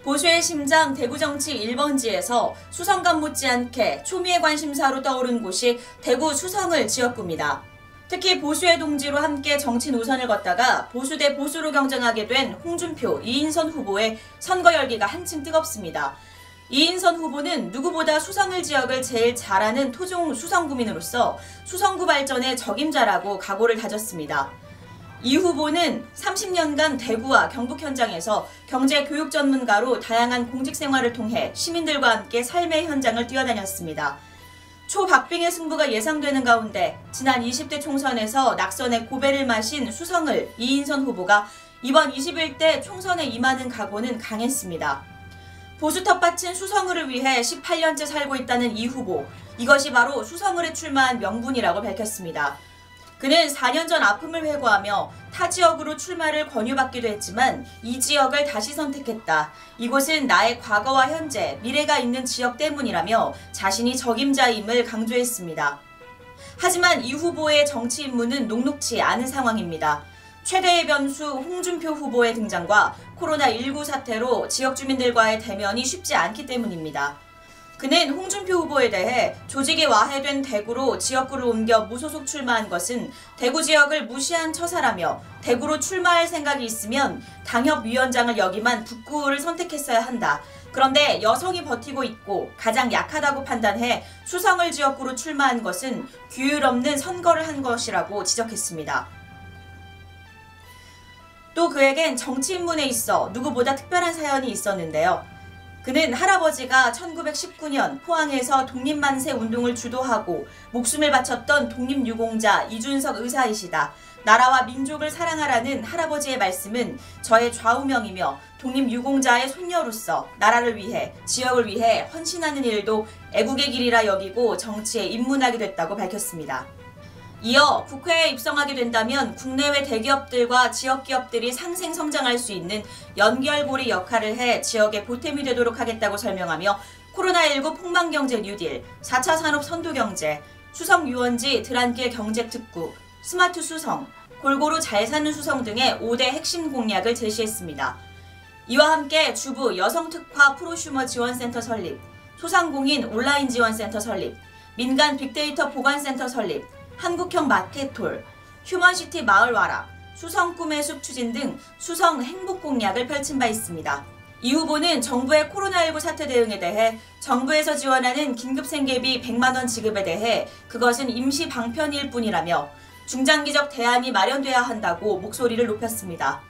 보수의 심장 대구정치 1번지에서 수성감 못지않게 초미의 관심사로 떠오른 곳이 대구 수성을 지역구입니다. 특히 보수의 동지로 함께 정치 노선을 걷다가 보수 대 보수로 경쟁하게 된 홍준표, 이인선 후보의 선거 열기가 한층 뜨겁습니다. 이인선 후보는 누구보다 수성을 지역을 제일 잘 아는 토종 수성구민으로서 수성구 발전의 적임자라고 각오를 다졌습니다. 이 후보는 30년간 대구와 경북 현장에서 경제 교육 전문가로 다양한 공직 생활을 통해 시민들과 함께 삶의 현장을 뛰어다녔습니다. 초박빙의 승부가 예상되는 가운데 지난 20대 총선에서 낙선의 고배를 마신 수성을 이인선 후보가 이번 21대 총선에 임하는 각오는 강했습니다. 보수 텃밭인 수성을을 위해 18년째 살고 있다는 이 후보, 이것이 바로 수성을에 출마한 명분이라고 밝혔습니다. 그는 4년 전 아픔을 회고하며 타 지역으로 출마를 권유받기도 했지만 이 지역을 다시 선택했다. 이곳은 나의 과거와 현재, 미래가 있는 지역 때문이라며 자신이 적임자임을 강조했습니다. 하지만 이 후보의 정치 임무는 녹록치 않은 상황입니다. 최대의 변수 홍준표 후보의 등장과 코로나19 사태로 지역 주민들과의 대면이 쉽지 않기 때문입니다. 그는 홍준표 후보에 대해 조직이 와해된 대구로 지역구를 옮겨 무소속 출마한 것은 대구 지역을 무시한 처사라며 대구로 출마할 생각이 있으면 당협위원장을 역임한 북구를 선택했어야 한다. 그런데 여성이 버티고 있고 가장 약하다고 판단해 수성을 지역구로 출마한 것은 규율 없는 선거를 한 것이라고 지적했습니다. 또 그에겐 정치 입문에 있어 누구보다 특별한 사연이 있었는데요. 그는 할아버지가 1919년 포항에서 독립만세 운동을 주도하고 목숨을 바쳤던 독립유공자 이준석 의사이시다. 나라와 민족을 사랑하라는 할아버지의 말씀은 저의 좌우명이며 독립유공자의 손녀로서 나라를 위해, 지역을 위해 헌신하는 일도 애국의 길이라 여기고 정치에 입문하게 됐다고 밝혔습니다. 이어 국회에 입성하게 된다면 국내외 대기업들과 지역기업들이 상생 성장할 수 있는 연결고리 역할을 해 지역에 보탬이 되도록 하겠다고 설명하며 코로나19 폭망경제 뉴딜, 4차 산업 선도경제, 수성 유원지 드란길 경제특구, 스마트 수성, 골고루 잘 사는 수성 등의 5대 핵심 공약을 제시했습니다. 이와 함께 주부 여성특화 프로슈머 지원센터 설립, 소상공인 온라인 지원센터 설립, 민간 빅데이터 보관센터 설립, 한국형 마켓톨, 휴먼시티 마을 와락, 수성 꿈의 숲 추진 등 수성 행복 공약을 펼친 바 있습니다. 이 후보는 정부의 코로나19 사태 대응에 대해 정부에서 지원하는 긴급생계비 100만 원 지급에 대해 그것은 임시 방편일 뿐이라며 중장기적 대안이 마련돼야 한다고 목소리를 높였습니다.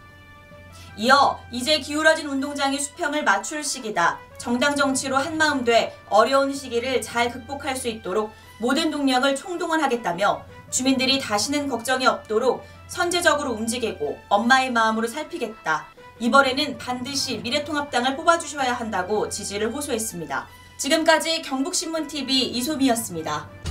이어 이제 기울어진 운동장이 수평을 맞출 시기다. 정당 정치로 한마음 돼 어려운 시기를 잘 극복할 수 있도록 모든 동력을 총동원하겠다며 주민들이 다시는 걱정이 없도록 선제적으로 움직이고 엄마의 마음으로 살피겠다. 이번에는 반드시 미래통합당을 뽑아주셔야 한다고 지지를 호소했습니다. 지금까지 경북신문TV 이소미였습니다.